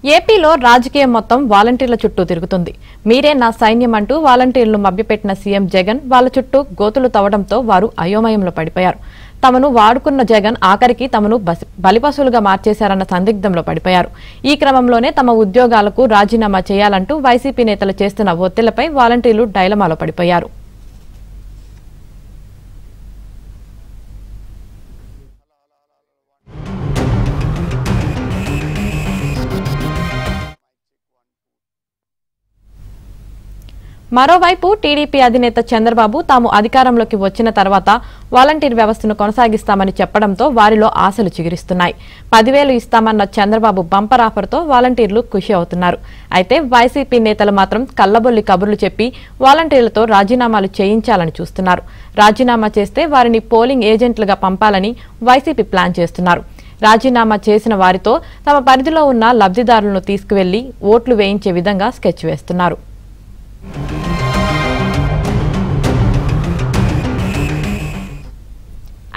ఏపీలో రాజకీయం మొత్తం వాలంటీర్ల చుట్టూ తిరుగుతుంది. మీరే నా సైన్యం అంటూ వాలంటీర్లు మభ్యపెట్టిన సీఎం జగన్ వాళ్ళ చుట్టూ గోతులు తవ్వడంతో వారు అయోమయంలో పడిపోయారు. తమను వాడుకున్న జగన్ ఆఖరికి తమను బలిపశువులుగా మార్చేశారన్న సందిగ్ధంలో పడిపోయారు. ఈ క్రమంలోనే తమ ఉద్యోగాలకు రాజీనామా చేయాలంటూ వైసీపీ నేతలు చేస్తున్న ఒత్తిళ్లపై వాలంటీర్లు డైలమాలో పడిపోయారు. మరోవైపు టీడీపీ అధినేత చంద్రబాబు తాము అధికారంలోకి వచ్చిన తర్వాత వాలంటీర్ వ్యవస్థను కొనసాగిస్తామని చెప్పడంతో వారిలో ఆశలు చిగురిస్తున్నాయి. 10,000 ఇస్తామన్న చంద్రబాబు బంపర్ ఆఫర్తో వాలంటీర్లు ఖుషి అవుతున్నారు. అయితే వైసీపీ నేతలు మాత్రం కల్లబొల్లి కబుర్లు చెప్పి వాలంటీర్లతో రాజీనామాలు చేయించాలని చూస్తున్నారు. రాజీనామా చేస్తే వారిని పోలింగ్ ఏజెంట్లుగా పంపాలని వైసీపీ ప్లాన్ చేస్తున్నారు. రాజీనామా చేసిన వారితో తమ పరిధిలో ఉన్న లబ్ధిదారులను తీసుకువెళ్లి ఓట్లు వేయించే విధంగా స్కెచ్ వేస్తున్నారు.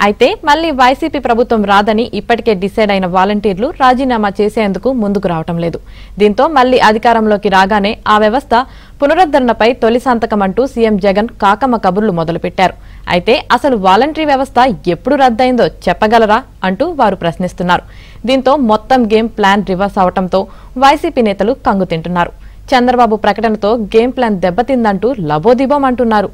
అయితే మళ్లీ వైసీపీ ప్రభుత్వం రాదని ఇప్పటికే డిసైడ్ అయిన వాలంటీర్లు రాజీనామా చేసేందుకు ముందుకు రావటం లేదు. దీంతో మళ్లీ అధికారంలోకి రాగానే ఆ వ్యవస్థ పునరుద్ధరణపై తొలి సంతకం అంటూ సీఎం జగన్ కాకమ్మ కబుర్లు మొదలుపెట్టారు. అయితే అసలు వాలంటరీ వ్యవస్థ ఎప్పుడు రద్దయిందో చెప్పగలరా అంటూ వారు ప్రశ్నిస్తున్నారు. దీంతో మొత్తం గేమ్ ప్లాన్ రివర్స్ అవడంతో వైసీపీ నేతలు కంగుతింటున్నారు. చంద్రబాబు ప్రకటనతో గేమ్ ప్లాన్ దెబ్బతిందంటూ లబోదిబోం అంటున్నారు.